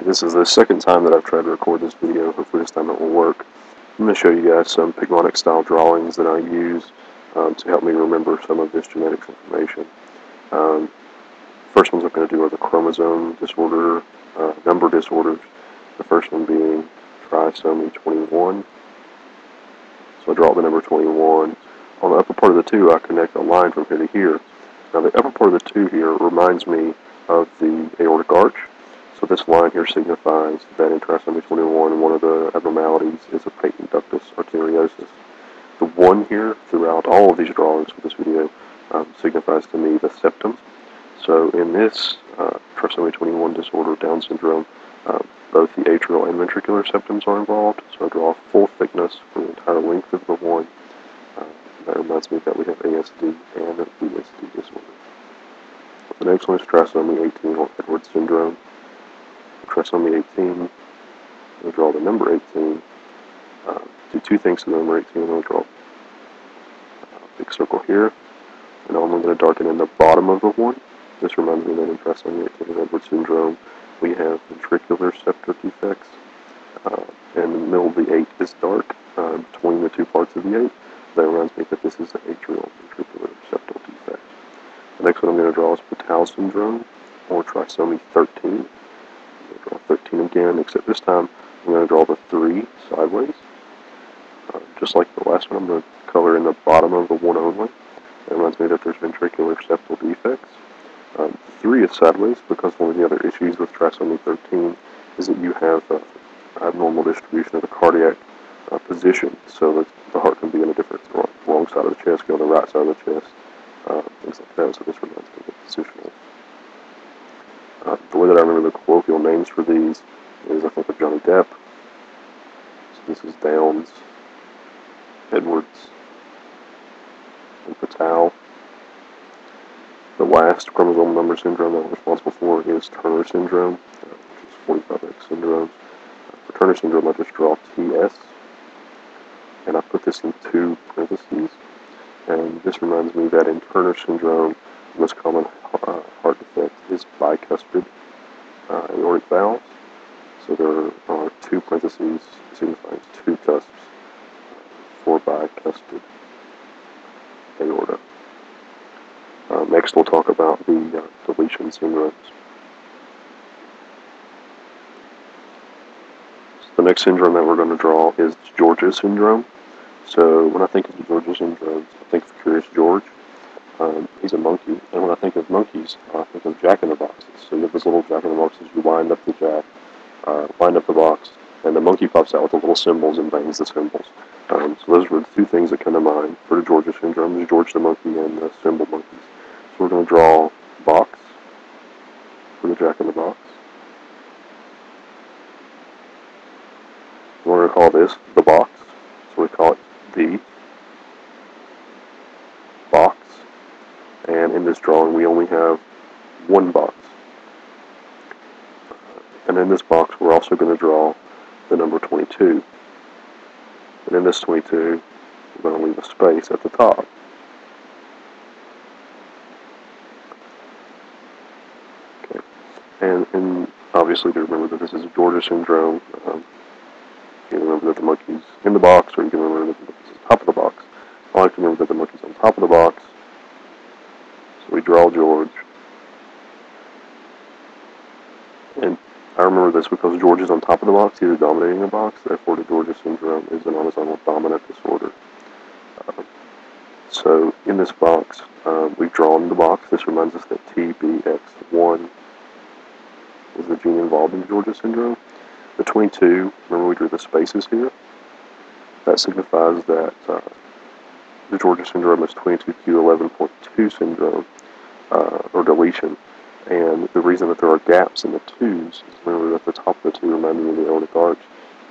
This is the second time that I've tried to record this video. Hopefully this time it will work. I'm going to show you guys some Mnemonics style drawings that I use to help me remember some of this genetics information. First ones I'm going to do are the chromosome disorder, number disorders. The first one being trisomy 21. So I draw the number 21. On the upper part of the 2, I connect a line from here to here. Now the upper part of the 2 here reminds me of the aortic arch. So this line here signifies that in trisomy 21, one of the abnormalities is a patent ductus arteriosus. The 1 here throughout all of these drawings for this video signifies to me the septum. So in this trisomy 21 disorder, Down syndrome, both the atrial and ventricular septums are involved. So I draw full thickness for the entire length of the 1. That reminds me that we have ASD and VSD disorder. The next one is trisomy 18 or Edwards syndrome. Trisomy 18, I'll draw the number 18. Do 2 things to the number 18. I'm going to draw a big circle here, and I'm going to darken in the bottom of the 1. This reminds me that in trisomy 18 or Edwards syndrome, we have ventricular septal defects, and the middle of the 8 is dark between the 2 parts of the 8. That reminds me that this is an atrial ventricular septal defect. The next one I'm going to draw is Patel syndrome, or trisomy 13. I'm going to draw 13 again, except this time I'm going to draw the 3 sideways. Just like the last one, I'm going to color in the bottom of the 1 only. That reminds me that there's ventricular septal defects. 3 is sideways because one of the other issues with trisomy 13 is that you have abnormal distribution of the cardiac position, so that the heart can be in a different wrong side of the chest, go on the right side of the chest, things like that. So this reminds me of the positional. The way that I remember the colloquial names for these is I think of Johnny Depp. So this is Downs, Edwards, and Patel. The last chromosome number syndrome that I'm responsible for is Turner syndrome, which is 45X syndrome. For Turner syndrome, I just draw TS, and I put this in 2 parentheses. And this reminds me that in Turner syndrome, the most common heart defect is bicuspid aortic valves. So there are 2 parentheses signifying 2 cusps for bicuspid aorta. Next, we'll talk about the deletion syndromes. So the next syndrome that we're going to draw is Georgia syndrome. So when I think of the Georgia syndrome, I think of Curious George. He's a monkey, and when I think of monkeys, I think of jack-in-the-boxes. So you have those little jack-in-the-boxes, you wind up the jack, wind up the box, and the monkey pops out with the little symbols and bangs the symbols. So those were the 2 things that come to mind for the Georgia syndrome, is George the monkey and the symbol monkeys. So we're going to draw a box for the jack-in-the-box. We're going to call this the box, so we call it the box. And in this drawing, we only have 1 box. And in this box, we're also going to draw the number 22. And in this 22, we're going to leave a space at the top. Okay. And obviously, to remember that this is a Georgia syndrome, you can remember that the monkey's in the box, or you can remember that the monkey's on top of the box. I like to remember that the monkey's on top of the box. So we draw George. And I remember this because George is on top of the box, he's dominating the box, therefore the Georgia syndrome is an autosomal dominant disorder. So in this box, we've drawn the box. This reminds us that TBX1 is the gene involved in Georgia syndrome. The 22, remember we drew the spaces here? That signifies that the Georgia syndrome is 22q11.2 syndrome, or deletion. And the reason that there are gaps in the 2's is, remember that the top of the 2 remind me of the aortic arch,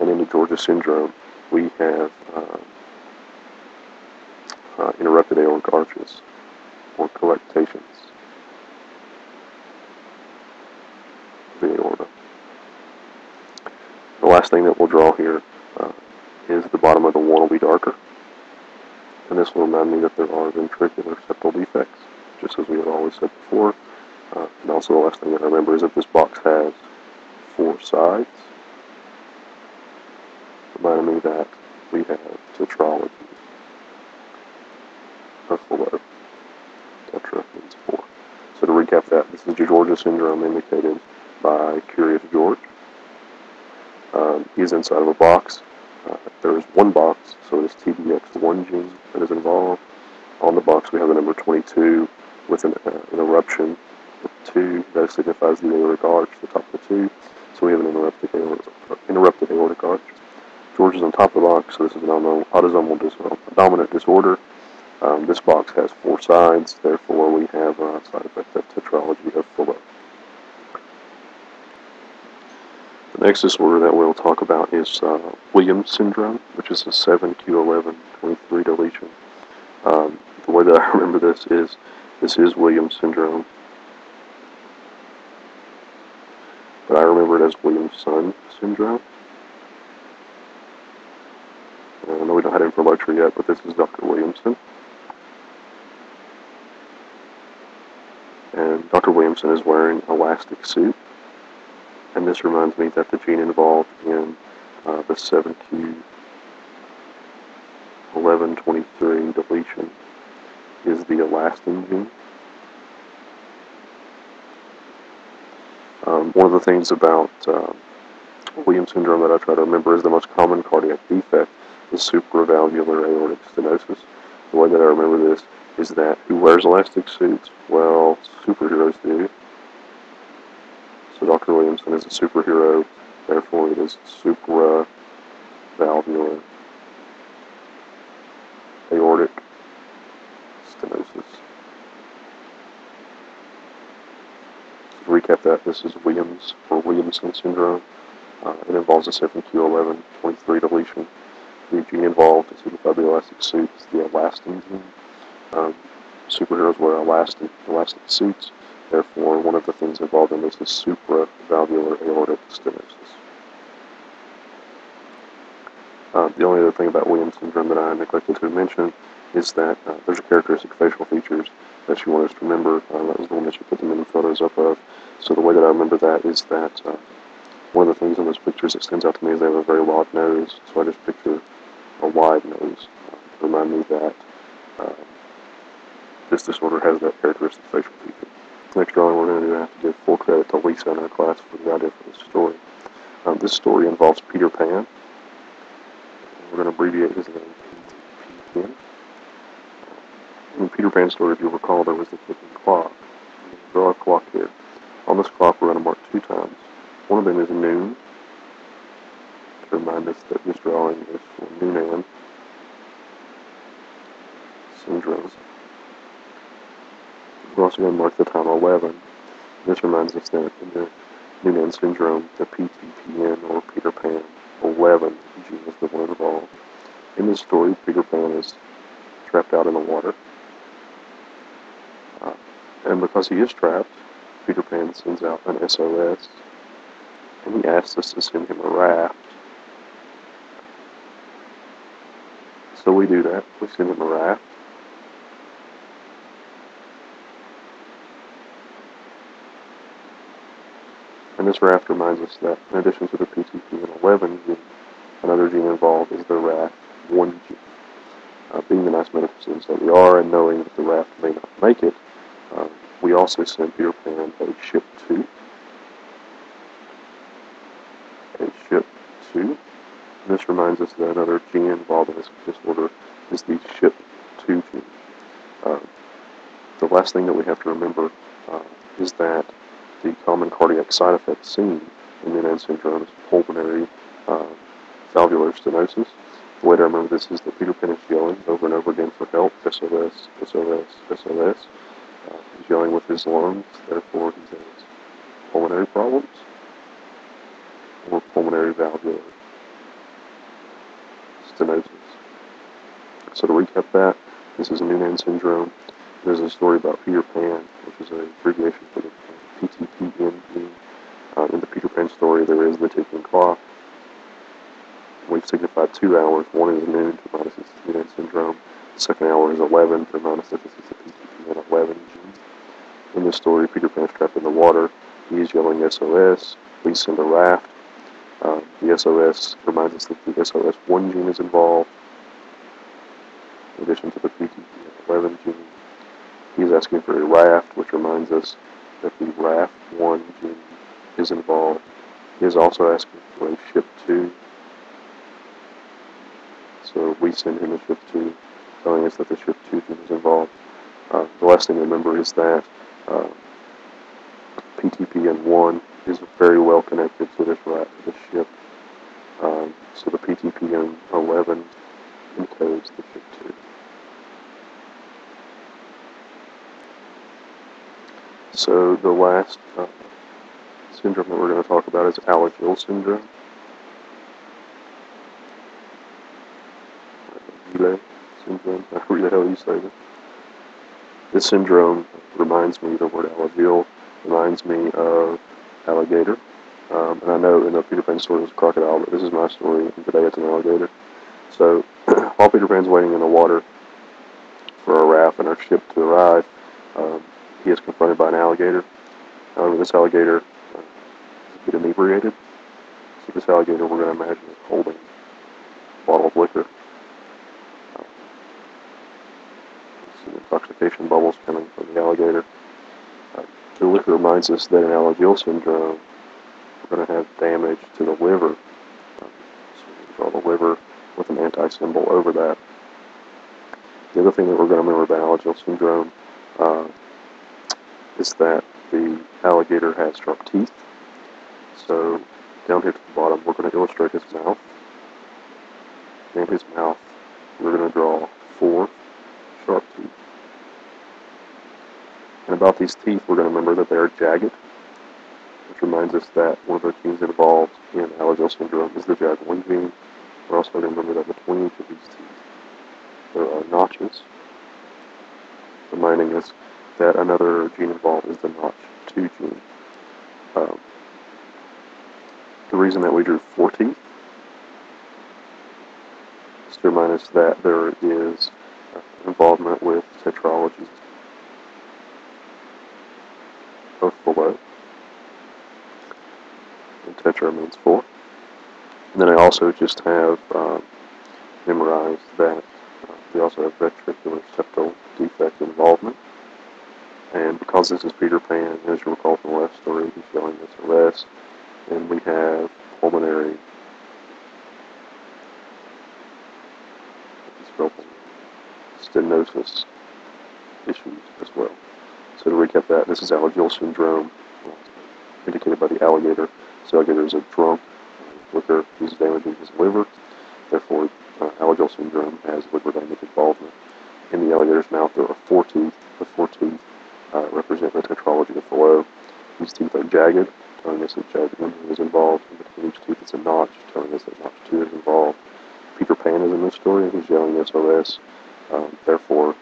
and in the Georgia syndrome we have interrupted aortic arches, or collectations of the aorta. The last thing that we'll draw here is the bottom of the 1 will be darker, and this will remind me that there are ventricular septal defects, just as we had always said before. And also the last thing that I remember is that this box has 4 sides, reminding me that we have tetralogy of flow. Tetra means 4. So to recap that, this is Georgia syndrome indicated by Curious George. He's inside of a box. There is one box, so it is TBX1 gene that is involved. On the box we have the number 22 with an eruption with 2. That signifies the aortic arch, the top of the 2. So we have an interrupted aortic arch. George is on top of the box, so this is an autosomal dominant disorder. This box has 4 sides, therefore we have a side effect of tetralogy of Fuller. The next disorder that we'll talk about is Williams syndrome, which is a 7q11.23 deletion. The way that I remember this is Williams syndrome, but I remember it as Williamson syndrome. I know we don't have it in for lecture yet, but this is Dr. Williamson. And Dr. Williamson is wearing an elastic suit. And this reminds me that the gene involved in the 7q11.23 deletion is the elastin gene. One of the things about Williams syndrome that I try to remember is the most common cardiac defect is supravalvular aortic stenosis. The way that I remember this is that who wears elastic suits? Well, superheroes do. So Dr. Williamson is a superhero, therefore it is supravalvular aortic stenosis. To recap that, this is Williams or Williamson syndrome. It involves a 7q11.23 deletion. The gene involved is signified by the elastic suit is the elastin gene. Superheroes wear elastic suits. Therefore, one of the things involved in this is supravalvular aortic stenosis. The only other thing about Williams syndrome that I neglected to mention is that there's a characteristic facial features that she wanted us to remember. That was the one that she put the many photos up of. So the way that I remember that is that one of the things in those pictures that stands out to me is they have a very wide nose. So I just picture a wide nose to remind me that this disorder has that characteristic facial feature. Next drawing we're going to do, I have to give full credit to Lisa in our class for the idea for this story. This story involves Peter Pan. We're going to abbreviate his name P. In Peter Pan's story, if you recall, there was the ticking clock. We'll draw a clock here. On this clock, we're going to mark 2 times. One of them is noon, to remind us that this drawing is for Noonan syndrome. We're also going to mark the time 11. This reminds us that in the Noonan syndrome, the PTPN, or Peter Pan 11 gene is the one involved. In this story, Peter Pan is trapped out in the water. And because he is trapped, Peter Pan sends out an SOS, and he asks us to send him a raft. So we do that. We send him a raft. And this raft reminds us that in addition to the PTPN11 gene, another gene involved is the RAF1 gene. Being the nice medical students that we are, and knowing that the raft may not make it, we also send Peter Pan a ship 2. And this reminds us that another gene involved in this disorder is the ship 2 gene. The last thing that we have to remember is that the common cardiac side effect seen in Noonan syndrome is pulmonary valvular stenosis. The way to remember this is that Peter Pan is yelling over and over again for help, SOS, SOS, SOS. He's yelling with his lungs, therefore he has pulmonary problems, or pulmonary valvular stenosis. So to recap that, this is a Noonan syndrome. There's a story about Peter Pan, which is an abbreviation for the PTPN gene. In the Peter Pan story, there is the ticking clock. We've signified 2 hours. One is noon to remind us it's the Noonan syndrome. The second hour is 11 to remind us that this is the PTPN11 gene. In this story, Peter Pan is trapped in the water. He is yelling SOS. we send a raft. The SOS reminds us that the SOS1 gene is involved, in addition to the PTP11 gene. He's asking for a raft, which reminds us that the RAF1 gene is involved. He is also asking for a SHIP2, so we send him a SHIP2, telling us that the SHIP2 gene is involved. The last thing to remember is that PTPN1 is very well connected to this SHIP. So the PTPN11 encodes the SHIP2. So the last syndrome that we're going to talk about is Alagille syndrome. Alagille syndrome, however the hell you say that. This syndrome reminds me, the word Alagille reminds me of alligator. And I know in the Peter Pan story it was a crocodile, but this is my story, and today it's an alligator. So while Peter Pan's waiting in the water for a raft and our ship to arrive, he is confronted by an alligator. However, this alligator is a bit inebriated. So this alligator, we're going to imagine, is holding a bottle of liquor. Some intoxication bubbles coming from the alligator. The liquor reminds us that in Alagille syndrome, we're going to have damage to the liver. So we draw the liver with an anti-symbol over that. The other thing that we're going to remember about Alagille syndrome is that the alligator has sharp teeth. So down here to the bottom, we're going to illustrate his mouth. In his mouth, we're going to draw 4 sharp teeth. And about these teeth, we're going to remember that they are jagged, which reminds us that one of the genes involved in Alagille syndrome is the JAG1 gene. We're also going to remember that between each of these teeth, there are notches, reminding us that another gene involved is the Notch2 gene. The reason that we drew 4 teeth is to remind us that there is involvement with tetralogies, both below, and tetra means 4. And then I also just have memorized that we also have ventricular septal defect involvement. And because this is Peter Pan, as you recall from the last story, he's showing SOS, and we have pulmonary stenosis issues as well. So to recap that, this is Alagille syndrome, indicated by the alligator. So alligator is a drunk liquor, he's damaging his liver. Therefore, Alagille syndrome has liver damage involvement. In the alligator's mouth, there are 4 teeth. The 4 teeth represent the tetralogy of below. These teeth are jagged, telling us that JAG1 is involved. And between each tooth, it's a notch, telling us that Notch2 is involved. Peter Pan is in this story, and he's yelling SOS. Therefore,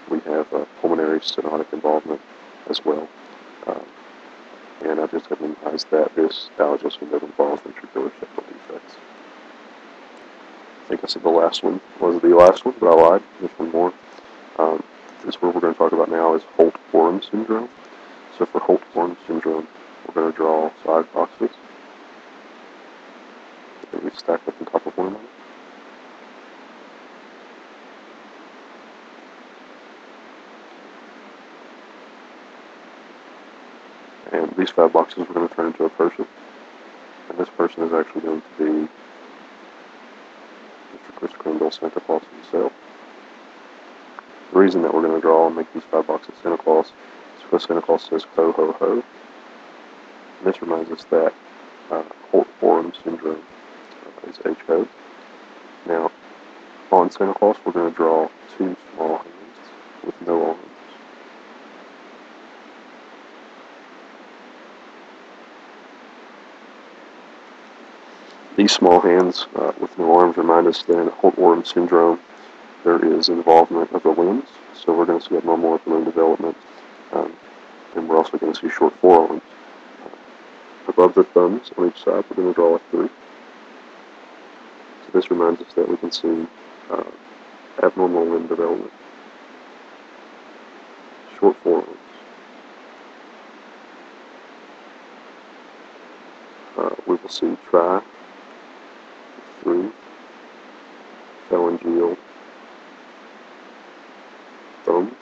we have pulmonary stenotic involvement as well. And I just have memorized that this Alagille syndrome involves ventricular septal defects. I think I said the last one was the last one, but I lied. There's one more. This one we're going to talk about now is Holt-Oram syndrome. So for Holt-Oram syndrome, we're going to draw 5 boxes that we stack up on top of one another. And these 5 boxes we're going to turn into a person. And this person is actually going to be Mr. Kris Kringle, Santa Claus himself. The reason that we're going to draw and make these 5 boxes Santa Claus is because Santa Claus says ho ho ho. And this reminds us that Holt-Oram syndrome is HO. Now, on Santa Claus we're going to draw 2 small hands with no arms. These small hands with no arms remind us that in Holt-Oram syndrome there is involvement of the limbs, so we're going to see abnormal upper limb development, and we're also going to see short forearms. Above the thumbs on each side we're going to draw a 3. So this reminds us that we can see abnormal limb development, short forearms. we will see tri, 3, phalangeal thumbs.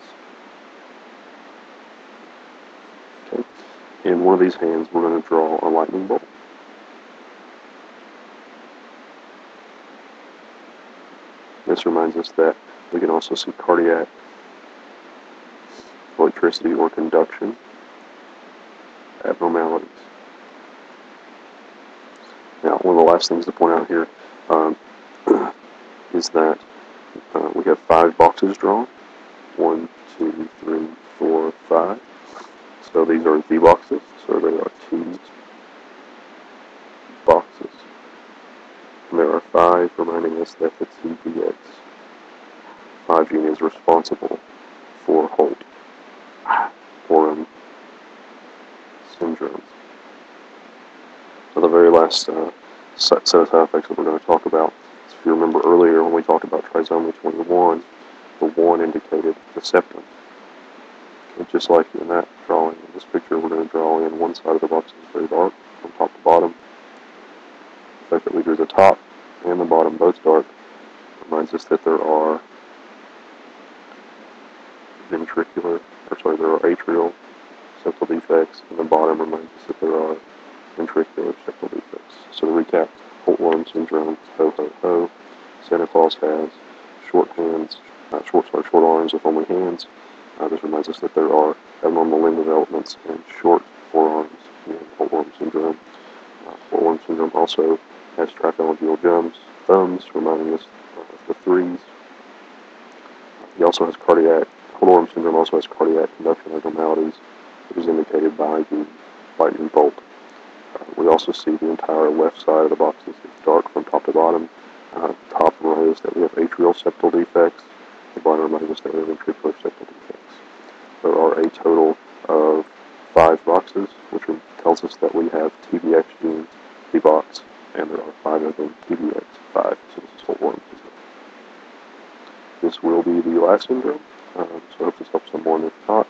Okay. In one of these hands, we're going to draw a lightning bolt. This reminds us that we can also see cardiac electricity or conduction abnormalities. Now, one of the last things to point out here is that we have 5 boxes drawn. 1, 2, 3, 4, 5. So these are the boxes. So they are T boxes. And there are 5, reminding us that the TBX 5 gene is responsible for Holt Oram syndrome. So the very last set of side effects that we're going to talk about, is if you remember earlier when we talked about trisomy 21, the 1 indicated the septum. And just like in that drawing, in this picture, we're going to draw in one side of the box is very dark, from top to bottom. The fact that we drew the top and the bottom both dark reminds us that there are atrial septal defects, and the bottom reminds us that there are ventricular septal defects. So to recap, Holt Oram syndrome, ho ho ho. Santa Claus has short arms with only hands. This reminds us that there are abnormal limb developments and short forearms in Holt Oram syndrome. Holt Oram syndrome also has triphalangeal thumbs, reminding us of the 3s. He also has Holt Oram syndrome also has cardiac conduction abnormalities, which is indicated by the lightning bolt. We also see the entire left side of the boxes is dark from top to bottom. Top reminds us that we have atrial septal defects. The bottom reminds us that we have ventricular septal defects. There are a total of 5 boxes, which tells us that we have TBX genes, the box, and there are 5 of them, TBX5. So this is Holt Oram syndrome. This will be the last syndrome, so I hope this helps someone. If not,